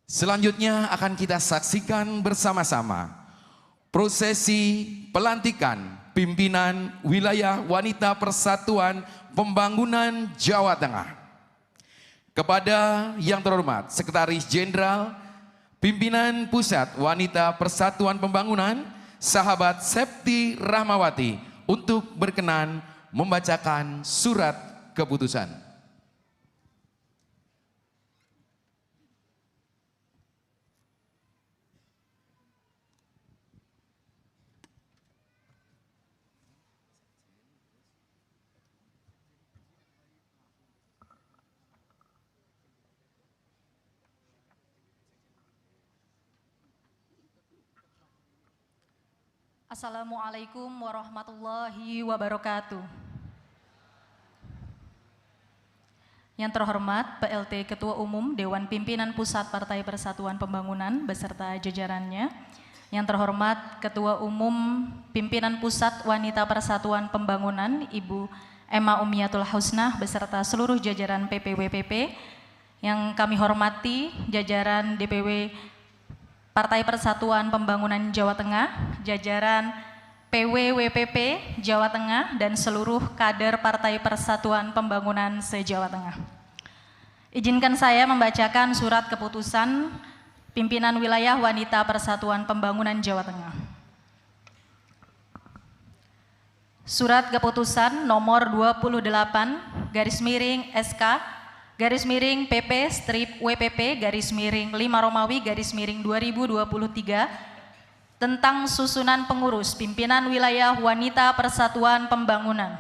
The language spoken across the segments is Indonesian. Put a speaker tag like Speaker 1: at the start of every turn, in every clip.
Speaker 1: Selanjutnya akan kita saksikan bersama-sama prosesi pelantikan pimpinan wilayah wanita Persatuan Pembangunan Jawa Tengah. Kepada yang terhormat Sekretaris Jenderal Pimpinan Pusat Wanita Persatuan Pembangunan, Sahabat Septi Rahmawati, untuk berkenan membacakan surat keputusan.
Speaker 2: Assalamualaikum warahmatullahi wabarakatuh. Yang terhormat PLT Ketua Umum Dewan Pimpinan Pusat Partai Persatuan Pembangunan beserta jajarannya. Yang terhormat Ketua Umum Pimpinan Pusat Wanita Persatuan Pembangunan Ibu Emma Umiyatul Husnah beserta seluruh jajaran PPWPP. Yang kami hormati jajaran DPW Partai Persatuan Pembangunan Jawa Tengah, jajaran PWWPP Jawa Tengah, dan seluruh kader Partai Persatuan Pembangunan se-Jawa Tengah. Izinkan saya membacakan surat keputusan Pimpinan Wilayah Wanita Persatuan Pembangunan Jawa Tengah. Surat keputusan nomor 28 /SK /PP strip WPP /5 Romawi /2023 tentang susunan pengurus pimpinan wilayah wanita Persatuan Pembangunan.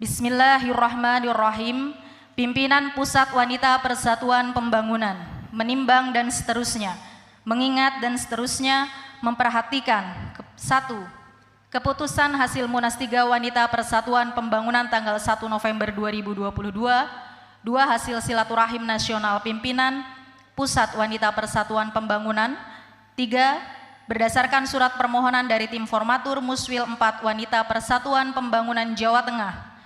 Speaker 2: Bismillahirrahmanirrahim. Pimpinan Pusat Wanita Persatuan Pembangunan menimbang dan seterusnya, mengingat dan seterusnya, memperhatikan 1. Keputusan hasil Munas 3 Wanita Persatuan Pembangunan tanggal 1 November 2022, 2. Hasil silaturahim nasional pimpinan Pusat Wanita Persatuan Pembangunan, 3. Berdasarkan surat permohonan dari tim formatur Muswil 4 Wanita Persatuan Pembangunan Jawa Tengah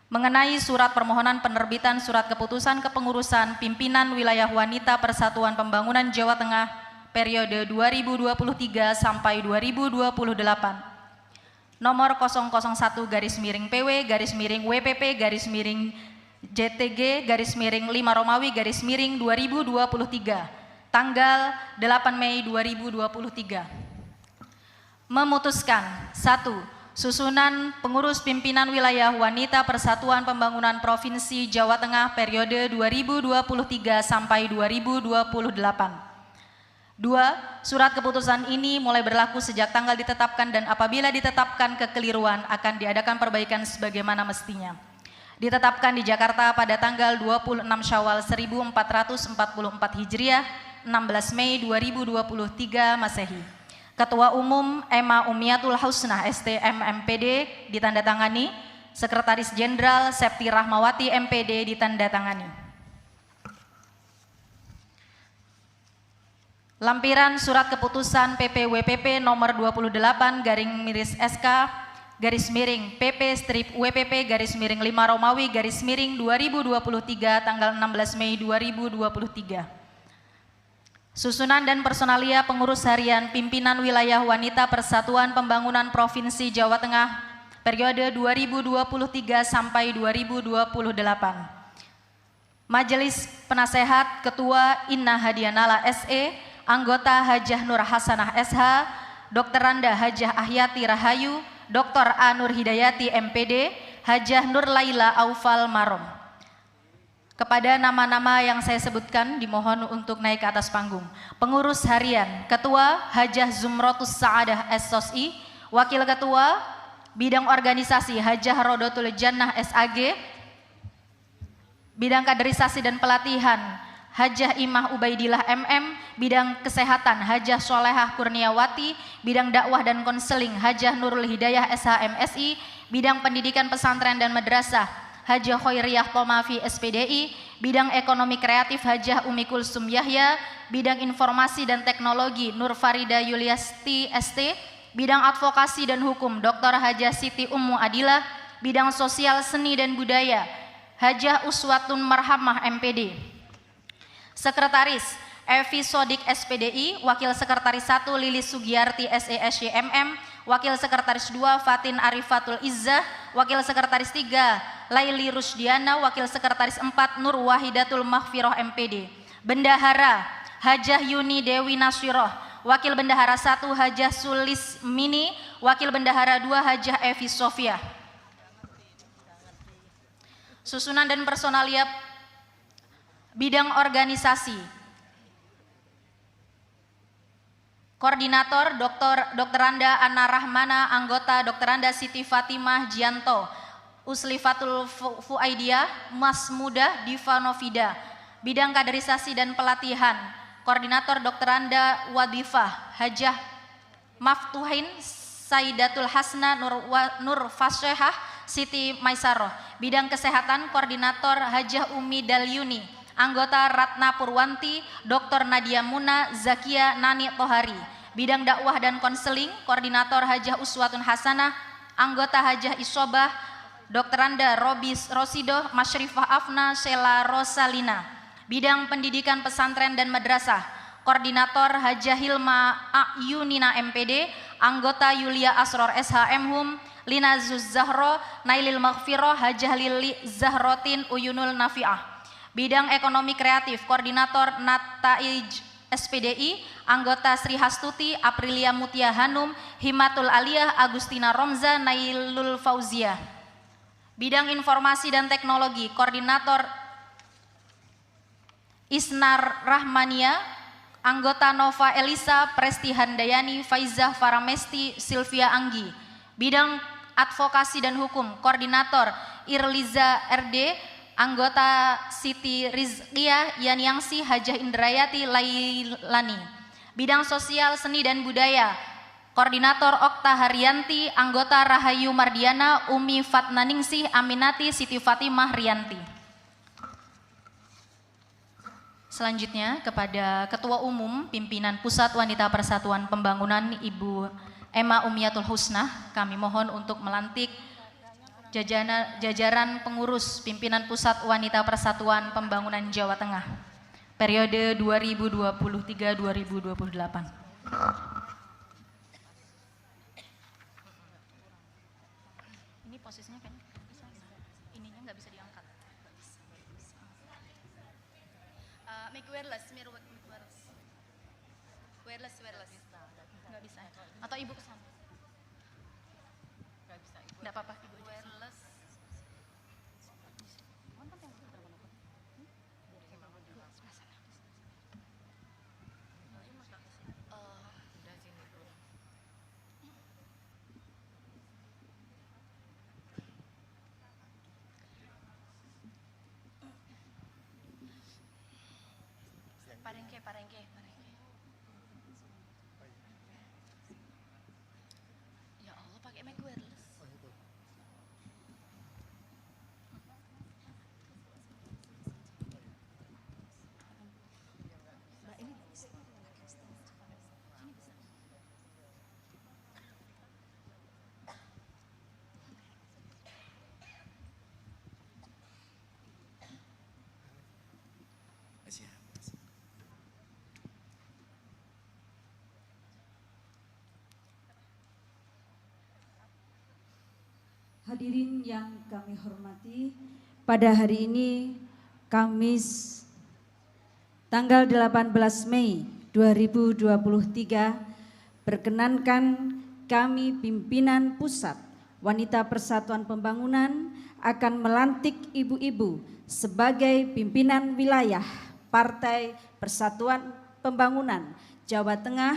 Speaker 2: mengenai surat permohonan penerbitan surat keputusan kepengurusan pimpinan wilayah wanita Persatuan Pembangunan Jawa Tengah periode 2023 sampai 2028. Nomor 001-PW-WPP-JTG-5 Romawi-2023 tanggal 8 Mei 2023. Memutuskan 1. Susunan pengurus pimpinan wilayah wanita Persatuan Pembangunan Provinsi Jawa Tengah periode 2023 sampai 2028. 2. Surat keputusan ini mulai berlaku sejak tanggal ditetapkan dan apabila ditetapkan kekeliruan akan diadakan perbaikan sebagaimana mestinya. Ditetapkan di Jakarta pada tanggal 26 Syawal 1444 Hijriah, 16 Mei 2023 Masehi. Ketua Umum Emma Umiyatul Husnah STM MPD ditandatangani, Sekretaris Jenderal Septi Rahmawati MPD ditandatangani. Lampiran surat keputusan PPWPP nomor 28/SK /PP strip WPP /5 Romawi /2023 tanggal 16 Mei 2023. Susunan dan personalia pengurus harian pimpinan wilayah wanita Persatuan Pembangunan Provinsi Jawa Tengah periode 2023 sampai 2028. Majelis Penasehat Ketua Inna Hadianala SE, Anggota Hajah Nur Hasanah SH, Dr. Randa Hajah Ahyati Rahayu, Dr. A. Nur Hidayati MPD, Hajah Nur Laila Aufal Marom. Kepada nama-nama yang saya sebutkan dimohon untuk naik ke atas panggung. Pengurus harian, Ketua Hajah Zumrotus Sa'adah SOSI, Wakil Ketua Bidang Organisasi Hajah Rodotul Jannah SAG, Bidang Kaderisasi dan Pelatihan Hajah Imah Ubaidillah MM, Bidang Kesehatan Hajah Solehah Kurniawati, Bidang Dakwah dan Konseling Hajah Nurul Hidayah SHMSI, Bidang Pendidikan Pesantren dan Madrasah Hajah Khairiyah Tomafi SPDI, Bidang Ekonomi Kreatif Hajah Umi Kulsum Yahya, Bidang Informasi dan Teknologi Nur Farida Yuliasti ST, Bidang Advokasi dan Hukum Dr. Hajah Siti Ummu Adilah, Bidang Sosial Seni dan Budaya Hajah Uswatun Marhamah MPD. Sekretaris Evi Sodik SPDI, Wakil Sekretaris 1 Lilis Sugiyarti SESYMM, Wakil Sekretaris 2 Fatin Arifatul Izzah, Wakil Sekretaris 3 Laili Rusdiana, Wakil Sekretaris 4 Nur Wahidatul Maghfirah MPD. Bendahara Hajah Yuni Dewi Naswiroh, Wakil Bendahara 1 Hajah Sulis Mini, Wakil Bendahara 2 Hajah Evi Sofia. Susunan dan personalia bidang organisasi. Koordinator Dr. Anda Ana Rahmana, anggota Dr. Anda Siti Fatimah Jianto, Uslifatul Fuaidia, Mas Muda Diva Novida. Bidang kaderisasi dan pelatihan. Koordinator Dr. Anda Wadifah Hajah Maftuhin Saidatul Hasna Nur Fasyehah Siti Maisaroh. Bidang kesehatan, Koordinator Hajah Umi Dalyuni, anggota Ratna Purwanti, Dr. Nadia Muna Zakia Nani Tohari. Bidang dakwah dan konseling, Koordinator Hajah Uswatun Hasanah, anggota Hajah Isobah, Dr. Anda Rosido Masyrifah Afna Sheila Rosalina. Bidang pendidikan pesantren dan madrasah, Koordinator Hajah Hilma Ayunina MPD, anggota Yulia Asror SHM Hum, Lina Zahro Nailil Maghfirah Hajah Lili Zahrotin Uyunul Nafi'ah. Bidang ekonomi kreatif, Koordinator Nataij SPDI, anggota Sri Hastuti Aprilia Mutia Hanum, Himatul Aliyah Agustina Romza Nailul Fauzia. Bidang informasi dan teknologi, Koordinator Isnar Rahmania, anggota Nova Elisa Presti Handayani Faizah Faramesti Silvia Anggi. Bidang advokasi dan hukum, Koordinator Irliza RD, anggota Siti Rizkia Yaniangsi Hajah Indrayati Lailani. Bidang sosial seni dan budaya, Koordinator Okta Haryanti, anggota Rahayu Mardiana Umi Fatnaningsih Aminati Siti Fatimah Rianti. Selanjutnya kepada Ketua Umum Pimpinan Pusat Wanita Persatuan Pembangunan Ibu Emma Umiyatul Husnah, kami mohon untuk melantik jajaran pengurus Pimpinan Pusat Wanita Persatuan Pembangunan Jawa Tengah periode 2023-2028. Ini posisinya kayaknya ininya nggak bisa diangkat.
Speaker 3: Make wireless, wireless.
Speaker 2: Nggak bisa. Atau ibu kesana?
Speaker 3: Nggak bisa.
Speaker 2: Nggak apa-apa. Ibu
Speaker 3: Wireless. Parengke. Ya Allah, pakai mic wireless.
Speaker 4: Hadirin yang kami hormati, pada hari ini Kamis tanggal 18 Mei 2023 berkenankan kami pimpinan Pusat Wanita Persatuan Pembangunan akan melantik ibu-ibu sebagai pimpinan wilayah Partai Persatuan Pembangunan Jawa Tengah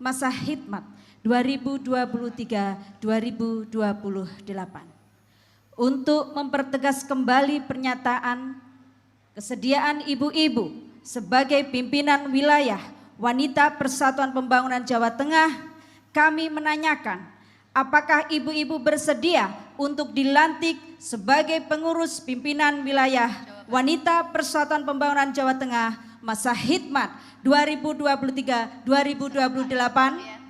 Speaker 4: masa khidmat 2023-2028. Untuk mempertegas kembali pernyataan kesediaan ibu-ibu sebagai pimpinan wilayah Wanita Persatuan Pembangunan Jawa Tengah, kami menanyakan apakah ibu-ibu bersedia untuk dilantik sebagai pengurus pimpinan wilayah Wanita Persatuan Pembangunan Jawa Tengah masa khidmat 2023-2028?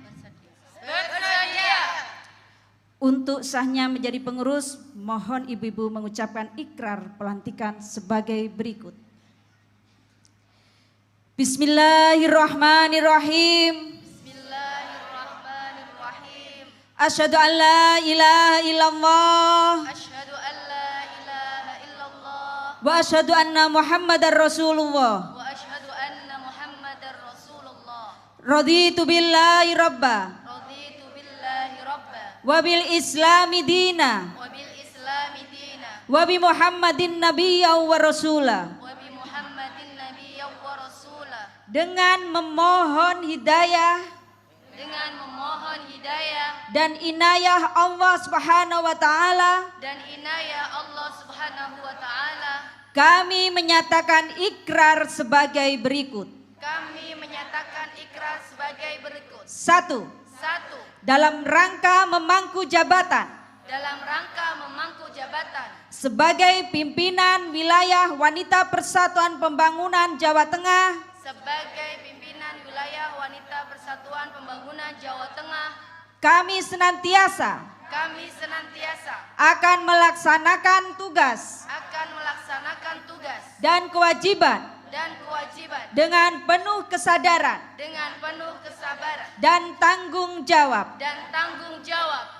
Speaker 4: Untuk sahnya menjadi pengurus, mohon ibu-ibu mengucapkan ikrar pelantikan sebagai berikut. Bismillahirrahmanirrahim.
Speaker 3: Bismillahirrahmanirrahim.
Speaker 4: Asyhadu an la ilaha illallah
Speaker 3: Asyhadu an la ilaha illallah
Speaker 4: wa asyhadu anna Muhammadar Rasulullah.
Speaker 3: wa asyhadu anna Muhammadar Rasulullah.
Speaker 4: Raditu billahi rabba
Speaker 3: Raditu billahi rabba
Speaker 4: wa bil islami dina
Speaker 3: wa bil islami dina
Speaker 4: wa bi Muhammadin nabiyya wa rasula.
Speaker 3: wa bi Muhammadin nabiyyan wa rasula.
Speaker 4: Dengan memohon hidayah
Speaker 3: Dengan memohon hidayah
Speaker 4: dan inayah Allah Subhanahu wa taala,
Speaker 3: dan inayah Allah Subhanahu wa taala,
Speaker 4: kami menyatakan ikrar sebagai berikut.
Speaker 3: kami menyatakan ikrar sebagai berikut.
Speaker 4: 1.
Speaker 3: 1.
Speaker 4: Dalam rangka memangku jabatan
Speaker 3: Dalam rangka memangku jabatan
Speaker 4: sebagai pimpinan wilayah Wanita Persatuan Pembangunan Jawa Tengah,
Speaker 3: sebagai pimpinan wilayah Wanita Persatuan Pembangunan Jawa Tengah,
Speaker 4: kami senantiasa
Speaker 3: kami senantiasa
Speaker 4: akan melaksanakan tugas dan kewajiban dengan penuh kesadaran
Speaker 3: dengan penuh kesabaran
Speaker 4: dan tanggung jawab,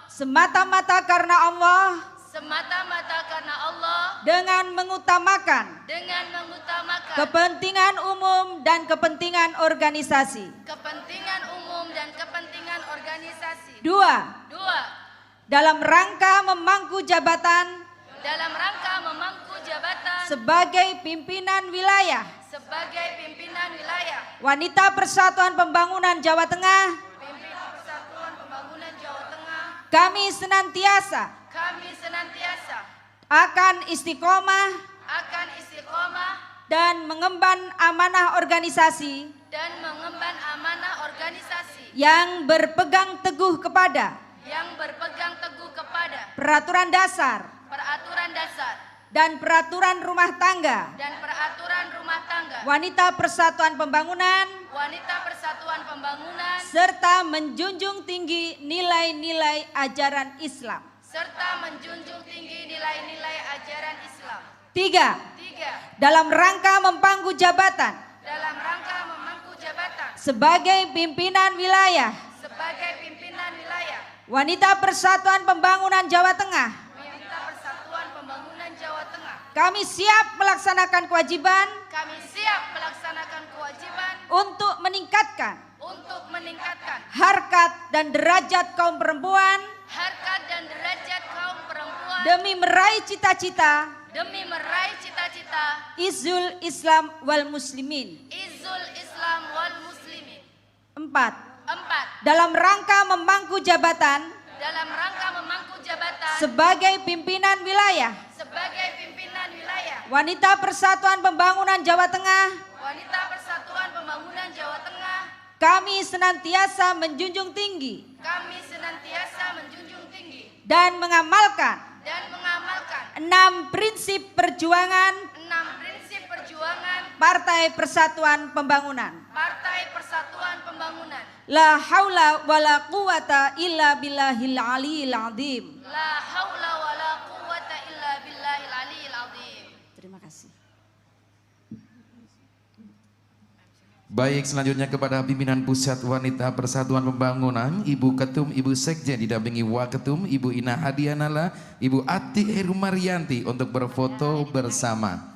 Speaker 4: semata-mata karena Allah,
Speaker 3: semata-mata karena Allah,
Speaker 4: dengan mengutamakan kepentingan umum dan kepentingan organisasi.
Speaker 3: kepentingan umum dan kepentingan organisasi.
Speaker 4: 2.
Speaker 3: 2.
Speaker 4: Dalam rangka memangku jabatan
Speaker 3: Dalam rangka memangku jabatan
Speaker 4: sebagai pimpinan wilayah
Speaker 3: sebagai pimpinan wilayah
Speaker 4: Wanita Persatuan Pembangunan Jawa Tengah,
Speaker 3: Pimpinan Persatuan Pembangunan Jawa Tengah,
Speaker 4: kami senantiasa akan istiqomah dan mengemban amanah organisasi yang berpegang teguh kepada peraturan dasar dan peraturan rumah tangga Wanita Persatuan Pembangunan serta menjunjung tinggi nilai-nilai ajaran Islam.
Speaker 3: serta menjunjung tinggi nilai-nilai ajaran Islam.
Speaker 4: 3. Dalam rangka memangku jabatan
Speaker 3: Dalam rangka memangku jabatan
Speaker 4: sebagai pimpinan wilayah Wanita Persatuan Pembangunan Jawa Tengah,
Speaker 3: Wanita Persatuan Pembangunan Jawa Tengah,
Speaker 4: kami siap melaksanakan kewajiban
Speaker 3: kami siap melaksanakan kewajiban
Speaker 4: untuk meningkatkan
Speaker 3: harkat
Speaker 4: dan derajat kaum perempuan
Speaker 3: dan derajat kaum perempuan
Speaker 4: demi meraih cita-cita
Speaker 3: demi meraih cita-cita
Speaker 4: Izzul Islam wal Muslimin.
Speaker 3: Izzul Islam wal Muslimin.
Speaker 4: 4.
Speaker 3: 4.
Speaker 4: Dalam rangka memangku jabatan
Speaker 3: Dalam rangka memangku jabatan
Speaker 4: sebagai pimpinan wilayah Wanita Persatuan Pembangunan Jawa Tengah,
Speaker 3: Wanita Persatuan Pembangunan Jawa Tengah,
Speaker 4: kami senantiasa menjunjung tinggi dan mengamalkan 6 prinsip perjuangan
Speaker 3: 6 prinsip perjuangan
Speaker 4: Partai Persatuan Pembangunan.
Speaker 3: Partai Persatuan Pembangunan.
Speaker 4: La haula wala quwata illa billahil aliyil azim.
Speaker 3: La haula wala quwata illa billahil aliyil azim.
Speaker 4: Terima kasih.
Speaker 1: Baik, selanjutnya kepada pimpinan Pusat Wanita Persatuan Pembangunan, Ibu Ketum, Ibu Sekjen didampingi Waketum, Ibu Ina Hadianala, Ibu Ati Herumarianti untuk berfoto bersama.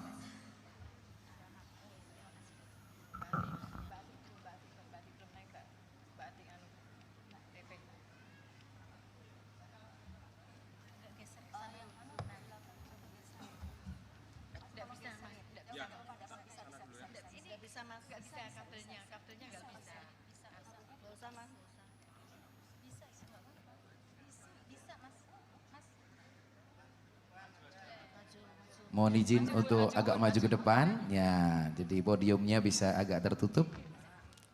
Speaker 1: Mohon izin untuk agak maju ke depan, ya, jadi podiumnya bisa agak tertutup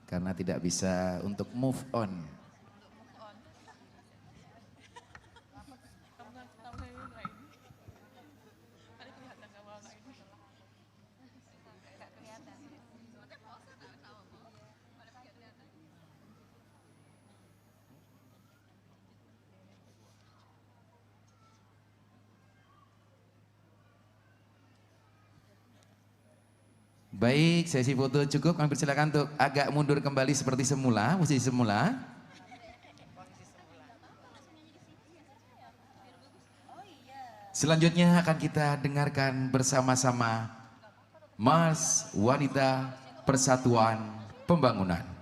Speaker 1: karena tidak bisa untuk move on. Baik, sesi foto cukup. Kami persilakan untuk agak mundur kembali seperti semula, posisi semula. Selanjutnya akan kita dengarkan bersama-sama Mas Wanita Persatuan Pembangunan.